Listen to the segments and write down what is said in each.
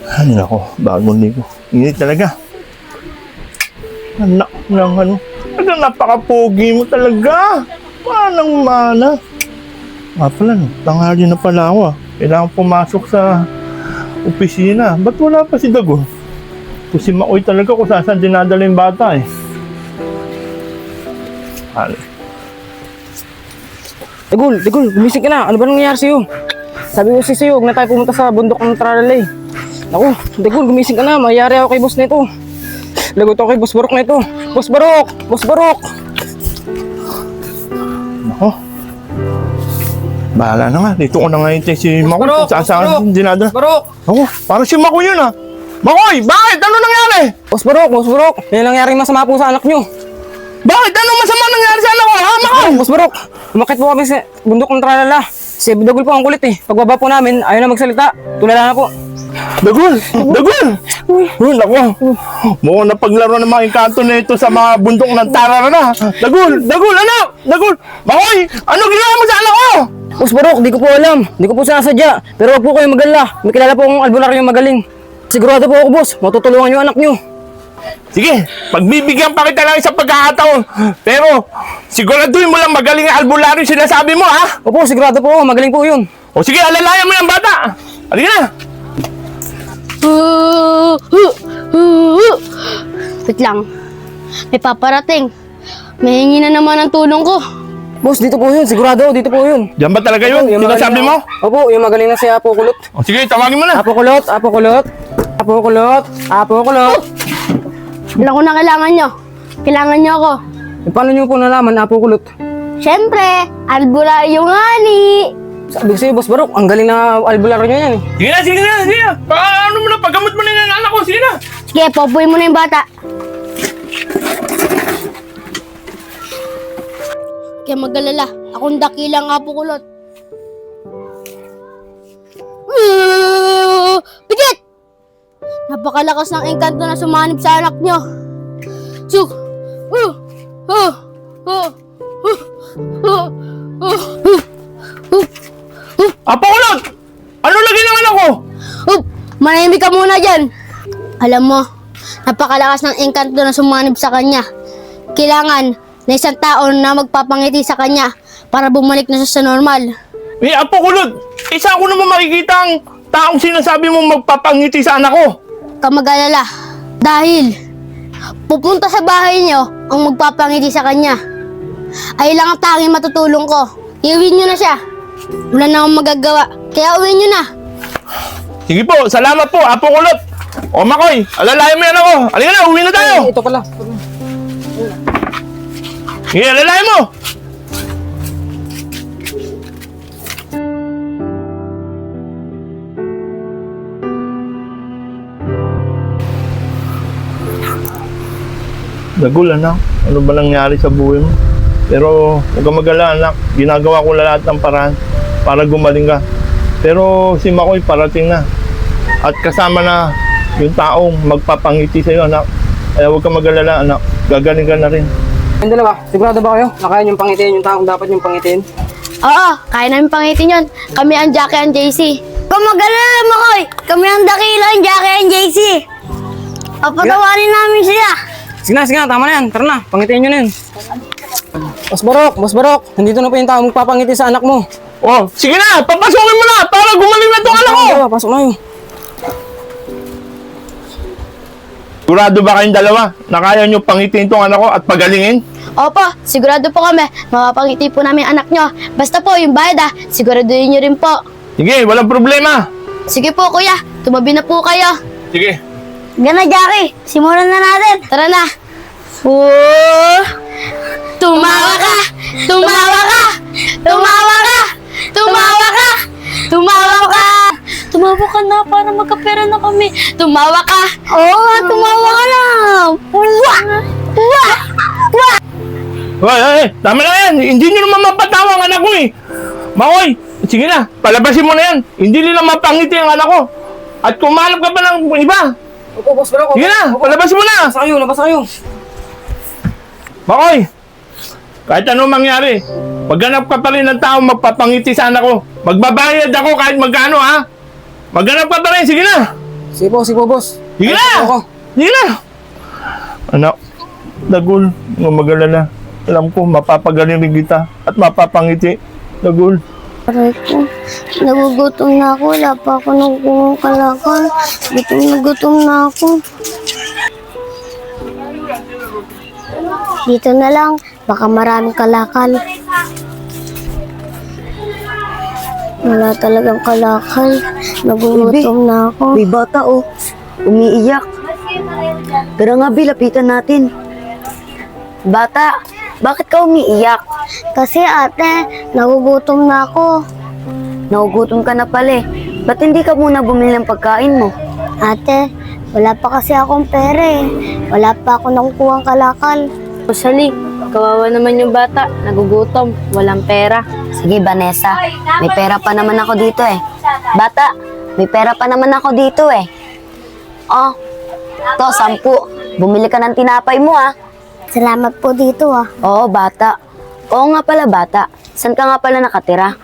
Ay, nako, bagong ligo. Init talaga. Anak ng ano. Talagang napaka-pogi mo talaga. Manang-mana. Pala, no? Tanghali na pala ako, ah. Kailangan pumasok sa opisina. Ba't wala pa si Dagon? Kung si Makoy talaga kung saan dinadala yung bata, eh. Ano? Dagol, gumising ka na. Ano ba nangyayari sa'yo? Sabi ko sa'yo, huwag na tayo pumunta sa bundok ng Tralala eh. Naku, Dagol, gumising ka na. Mayayari ako kay boss na ito. Lagot ako kay Boss Barok na ito. Boss Barok! Boss Barok! Nako. Bahala na nga. Dito ko na nga hintay si Makoy. Barok! Saan dinadala? Boss Barok! Ako, parang si Makoy yun, ah. Makoy, bakit? Ano nangyari? Boss Barok! May nangyaring masama po sa anak nyo. Bakit? Ano masama nangyari sa anak ko, ha, Makoy? Boss Barok, umakit po kami sa bundok ng Tralala. Si Dagol po ang kulit eh. Pagbaba po namin, ayaw na magsalita. Tulala na po. Dagol! Uy, naku. Mukhang napaglaro ng mga engkanto na ito sa mga bundok ng Tararana. Dagol! Anak! Dagol! Makoy! Ano ginawa mo sa anak ko? Boss Barok, di ko po alam. Di ko po sinasadya. Pero wag po kayong magala. May kilala po akong albularyo magaling. Sigurado po ako, boss. Matutulungan yung anak nyo. Sige, pagbibigyan pa kita lang isang pagkakataon. Pero, siguraduhin mo lang magaling ang albularyo yung sinasabi mo, ha? Opo, sigurado po ako. Magaling po yun. O sige, alalayan mo yung bata. Halika na. Wait lang. May paparating. Mahingi na naman ang tulong ko. Boss, dito po yun. Sigurado, dito po yun. Diyan ba talaga yun? Yung Sinasabi magaling mo? na- Opo, yung magaling na si Apo Kulot. O sige, tawagin mo na. Apo Kulot, Apo Kulot. Apo Kulot, Apo Kulot. Alam ko na kailangan nyo. Kailangan nyo ako. E, paano nyo po nalaman, Apo Kulot? Siyempre, albularyo nga ni. Sabi ko sa'yo, Boss Barok, ang galing na albularyo nyo yan eh. Sige na. Ano mo na, paggamot mo na yung anak ko. Sige na. Sige, popoy mo na yung bata. Kaya mag-alala. Akong dakilang Apo Kulot. Pigit! Napakalakas ng engkanto na sumanib sa anak nyo. Suk! Apokulot! Ano lagi ng anak ko? Manahimik ka muna dyan. Alam mo, napakalakas ng engkanto na sumanib sa kanya. Kailangan na isang tao na magpapangiti sa kanya para bumalik na siya sa normal. Apokulot! Isa ko naman makikita ang taong sinasabi mo magpapangiti sa anak ko. Kamag-alala. Dahil pupunta sa bahay niyo ang magpapangiti sa kanya. Ay lang ang tanging matutulong ko. Iuwi niyo na siya. Wala na akong magagawa. Kaya uwi niyo na. Sige po, salamat po, Apokulot. O Makoy, alalayan mo yan ako. Halika na, uwi na tayo. Ay, ito pala. Sige, alalayan mo. Dagol, anak. Ano ba nangyari sa buhay mo? Pero huwag kang mag-alala, anak. Ginagawa ko lahat ng paraan para gumaling ka. Pero si Makoy parating na. At kasama na yung taong magpapangiti sa iyo, anak. Kaya huwag kang mag-alala, anak. Gagaling ka na rin. Yung dalawa, sigurado ba kayo? Nakaya niyong pangitiin yung taong dapat niyong pangitiin? Oo, kaya namin pangitin yun. Kami ang Jackie and JC. Kung mag-alala, Makoy, kami ang dakila ang Jackie and JC. Papatawarin namin sila. Sige na, tama na yan. Tara na, pangitiin nyo na yun. Boss Barok, nandito na po yung taong magpapangiti sa anak mo. Oh, sige na! Papasukin mo na! Para gumaling na itong anak ko! Dalawa, pasok na yun. Sigurado ba kayong dalawa na kaya nyo pangitin itong anak ko at pagalingin? Opo, sigurado po kami. Mapapangiti po namin ang anak nyo. Basta po, yung bayad siguraduhin nyo rin po. Sige, walang problema. Sige po, kuya. Tumabi na po kayo. Sige. Gana, Jackie. Simulan na natin. Tara na. Tumawa ka! Tumawa ka! Tumawa ka! Tumawa ka! Tumawa ka! Tumawa ka na para magkapera na kami. Tumawa ka! Oo nga, tumawa ka na! Wah! Wah! Wah! Ay, tama na yan. Hindi nyo naman mapatawa ang anak ko eh. Makoy, sige na, palabasin mo na yan. Hindi nila mapangiti ang anak ko. At kumalap ka pa ng iba. Opo, Boss Barok. Sige na, palabasin mo na. Labas kayo. Makoy, kahit anong mangyari, maghanap ka pa rin ng tao magpapangiti sa anak ko. Magbabayad ako kahit magkano, ha? Maghanap ka pa rin, sige na. Sige po, boss. Sige Ayos na! ako. Sige na! Anak, Dagul, huwag mag-alala. Alam ko, mapapagaling rin kita at mapapangiti. Dagul. Aray ko, nagugutom na ako. Wala pa ako ng kalakal. Gutom na ako. Dito na lang, baka maraming kalakal. Wala talagang kalakal. Nagugutom na ako. May bata oh, umiiyak. Tara nga, Bi, lapitan natin. Bata, bakit ka umiiyak? Kasi ate, nagugutom na ako. Nagugutom ka na pala eh. Ba't hindi ka muna bumili ng pagkain mo? Ate, wala pa kasi akong pera eh. Wala pa ako nakukuhang kalakal. Rosalie, kawawa naman yung bata. Nagugutom, walang pera. Sige, Vanessa, may pera pa naman ako dito eh. Bata, may pera pa naman ako dito eh. Oh, to, 10. Bumili ka ng tinapay mo ah. Salamat po dito ah. Oo, bata. Oo nga pala, bata. Saan ka nga pala nakatira?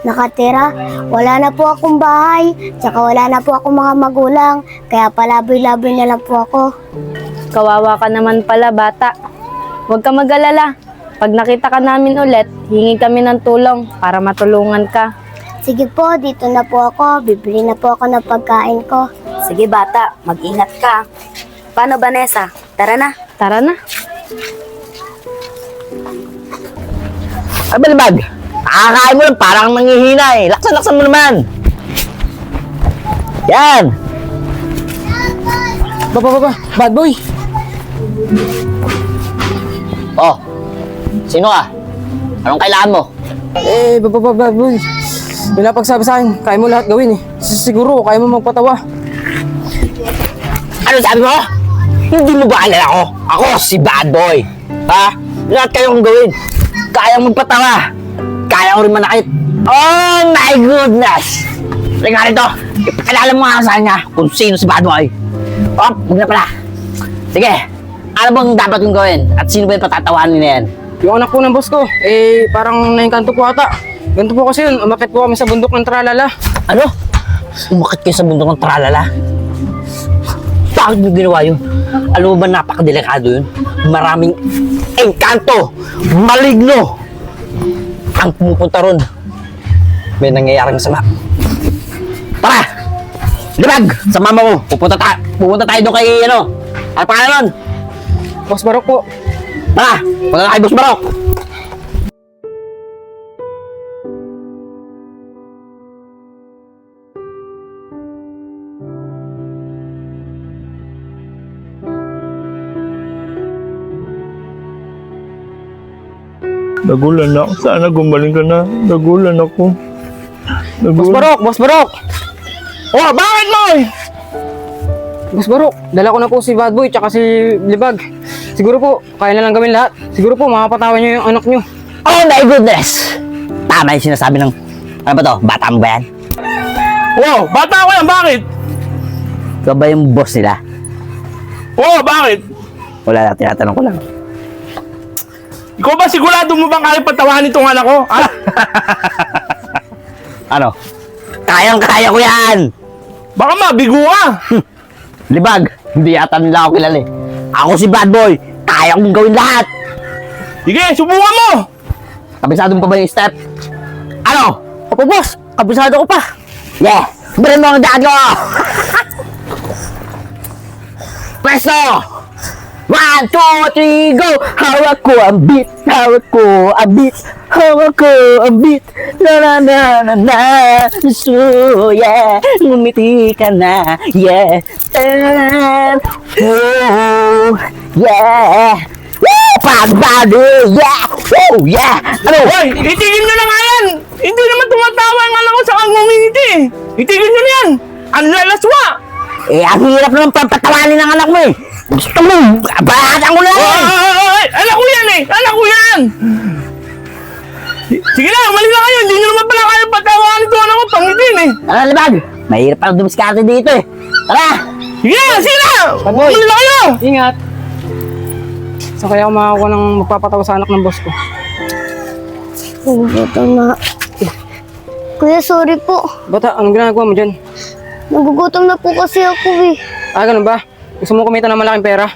Nakatira, wala na po akong bahay, tsaka wala na po akong mga magulang, kaya palaboy-laboy na lang po ako. Kawawa ka naman pala, bata. Huwag ka mag-alala. Pag nakita ka namin ulit, hingi kami ng tulong para matulungan ka. Sige po, dito na po ako, bibili na po ako ng pagkain ko. Sige, bata, mag-ingat ka. Paano, Vanessa? Tara na. Tara na. Ay, balibag! Nakakain mo lang, parang nanghihina eh. Laksan-laksan mo naman. Yan! Bad boy. Oh, sino ka? Anong kailangan mo? Bad boy. Pinapagsabi sa akin, kaya mo lahat gawin eh. Siguro, kaya mo magpatawa. Ano sabi mo? Hindi mo ba alala ko? Ako si Bad Boy. Ha? Lahat kayong gawin. Kayang magpatawa. Kaya ko rin manakit. Oh my goodness! Tingnan rito. Ipakilala mo nga sa kanya kung sino si Bad Boy. Oh, huwag na pala. Sige, ano bang dapat kong gawin? At sino ba yung patatawanin na yan? Yung anak po ng boss ko, parang naingkanto po ata. Ganito po kasi yun, umakit po kami sa bundok ng Tralala. Ano? Umakit kayo sa bundok ng tralala? Bakit mo ginawa yun? Alam mo ba napakadelikado yun? Maraming engkanto, maligno ang pumupunta ron. May nangyayaring masama. Tara! Libag! Sa mama mo! Pupunta tayo doon kay ano? Ano pangalan nun? Boss Barok po. Tara! Punta tayo kay Boss Barok! Dagul, anak. Sana gumaling ka na. Dagul, anak ko. Boss Dagul. Barok! Oh, bakit mo? Boss Barok, dala ko na po si Bad Boy tsaka si Libag. Siguro po, kaya na lang gawin lahat. Siguro po, makapatawa niyo yung anak niyo. Oh my goodness! Tama yung sinasabi ng... Ano ba to? Bata mo ba yan? Wow, bata ko yan. Bakit? Ikaw ba yung boss nila? Oh, bakit? Wala lang, tinatanong ko lang. Ikaw ba sigurado mo bang kaya patawanin itong anak ko? Ah? Ano? Kayang-kaya ko yan! Baka mabigo ka. Libag, hindi yata nila ako kilala eh. Ako si Bad Boy, kaya kong gawin lahat. Sige, subukan mo. Kabisado mo pa ba yung step? Ano? Opo boss, kabisado ko pa. Yeah, birin mo ang daan ko! Presto! 1, 2, 3, go! Hawak ko ang beat, hawak ko ang beat, hawak ko ang beat. Na na na na na. So yeah, ngumiti ka na. Yeah. Oh, yeah. Woo! Pagbado! Yeah! Oh, yeah! Ano? Hoy, itigil nyo na nga yan. Hindi naman tumatawa ang anak ko sa ngumingiti. Itigil nyo na yan. Ang lalaswa. Eh, ang hirap naman papatawanin ng anak mo eh. Gusto mo, bahatan ko na eh. Ay, anak ko yan eh. Anak ko yan. Sige na, umalis na kayo. Hindi nyo naman pala kaya patawanin ito anak ko. Pangitin eh. Tara, Libag. Mahirap pala dumiskarte dito eh. Tara! Sige na, sige na. Boy. Umalis na kayo. Ingat! Saan kaya ako makakuha ng magpapatawa sa anak ng boss ko? Nagugutom na. Kuya, sorry po. Bata, anong ginagawa mo dyan? Nagugutom na po kasi ako eh. Ah, ganun ba? Gusto mo kumita ng malaking pera?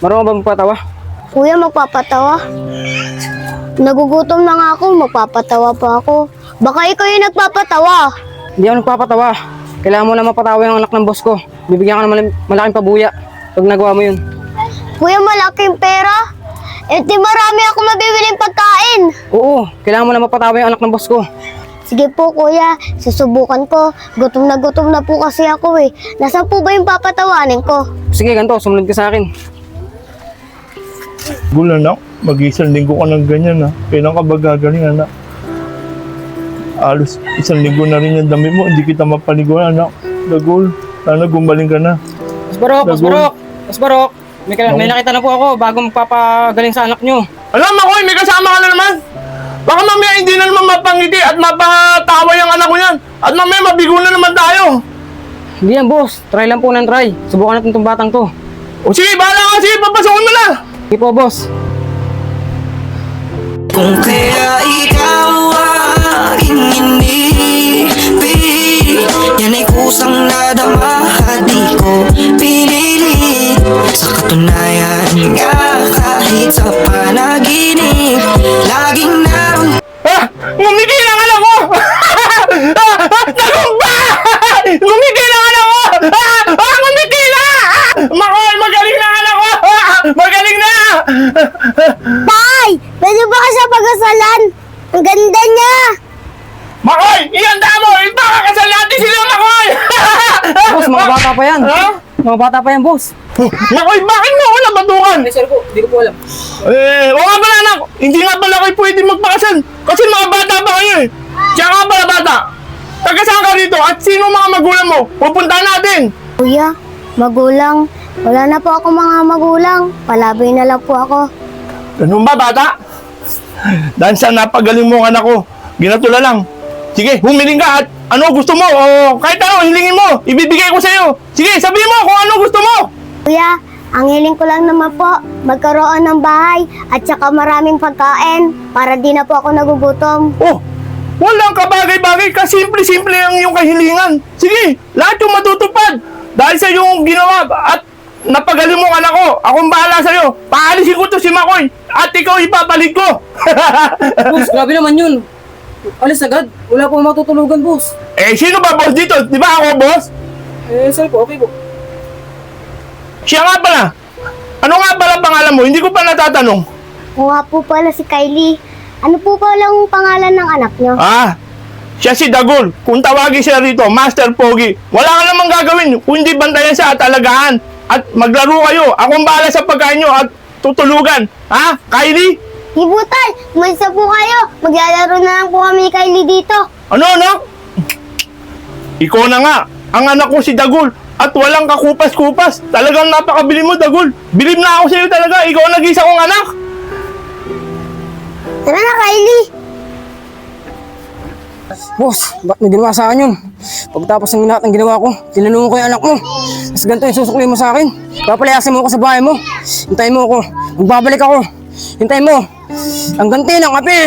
Marunong ba magpatawa? Kuya, magpapatawa? Nagugutom na nga ako, magpapatawa pa ako. Baka ikaw yung nagpapatawa. Hindi ako nagpapatawa. Kailangan mo na mapatawa yung anak ng boss ko. Bibigyan ka ng malaking pabuya pag nagawa mo yun. Kuya, malaking pera? Eh, di marami ako mabibiling pagkain. Oo, kailangan mo na mapatawa yung anak ng boss ko. Sige po, kuya. Susubukan ko. Gutom na po kasi ako eh. Nasaan po ba yung papatawanin ko? Sige, ganito, sumunod ka sa akin. Dagul, anak. Mag-isang linggo ka ng ganyan, ha? Kailan ka ba gagaling, anak? Alos, isang linggo na rin yung damit mo. Hindi kita mapaliguan, anak. Dagul, sana gumaling ka na. Boss Barok, Boss Dagul. Barok! Boss Barok! May nakita na po ako bago magpapagaling sa anak nyo. Alam mo, may kasama ka na naman. Baka mamaya hindi na naman mapangiti at mapatawa yung anak ko yan. At mamaya mabigo na naman tayo. Hindi yan, boss. Try lang po ng try. Subukan natin itong batang to. O sige, bahala ka. Sige, papasokin mo na. Sige po, boss. Kung kaya ikaw aking inibig, yan ay kusang nadama at di ko pinilit. Sa katunayan nga kahit sa panaginip, laging naroon. Ngumiti ng anak ko! Nagumba! Ngumiti ng anak ko! Ngumiti na! Makoy, magaling na anak ko! Magaling na! Tay! Pwede ba ka siya pagasalan? Ang ganda niya! Makoy, ihanda mo! Ipakakasal natin sila, Makoy! Boss, mga bata pa yan. Ha? Mga bata pa yan, boss. Makoy, bakit mo ako nabatukan? Sir po, hindi ko po alam. O nga pala anak, hindi nga pala kayo pwede magpakasal. Kasi mga bata pa kayo eh. Siya nga pala bata. Taga saan ka rito at sino mga magulang mo? Pupuntahan natin. Kuya, magulang. Wala na po ako mga magulang. Palaboy na lang po ako. Ganun ba bata? Dahil sa napagaling mo ang anak ko, ginatula lang. Sige, humiling ka at ano gusto mo o kahit ano, hilingin mo. Ibibigay ko sa iyo. Sige, sabihin mo kung ano gusto mo. Kuya, ang hiling ko lang naman po, magkaroon ng bahay at saka maraming pagkain para di na po ako nagugutom. Oh, walang kabagay-bagay, kasimple-simple ang iyong kahilingan. Sige, lahat yung matutupad. Dahil sa iyong ginawa at napagaling mo ang anak ko, akong bahala sa iyo. Paalisin ko to si Makoy at ikaw ipapalit ko. Boss, grabe naman yun. Alis agad. Wala po matutulugan, boss. Eh, sino ba boss dito? Di ba ako boss? Sir po, okay po. Siya nga pala. Ano nga pala pangalan mo? Hindi ko pa natatanong. O nga po pala si Kylie. Ano po pala ang pangalan ng anak niyo? Ah, siya si Dagul. Kung tawagin siya rito, Master Pogi. Wala ka namang gagawin, kundi bantayan siya at alagaan. At maglaro kayo. Akong bahala sa pagkain nyo at tutulugan. Ha, Kylie? Hibutan! Umalisa po kayo! Maglalaro na lang po kami ni Kylie dito. Ano, anak? Ikaw na nga. Ang anak ko si Dagul. At walang kakupas-kupas. Talagang napakabili mo, Dagul. Bilib na ako sa iyo talaga. Ikaw ang nag-isa kong anak. Tara na, Kylie! Boss, ba't may ginawa sa akin yun? Pagtapos ng lahat ng ginawa ko, tinanong ko yung anak mo. Mas ganito yung susukli mo sa akin. Papalayasin mo ako sa bahay mo. Hintayin mo ako. Magbabalik ako. Hintayin mo. Ang ganti ng api.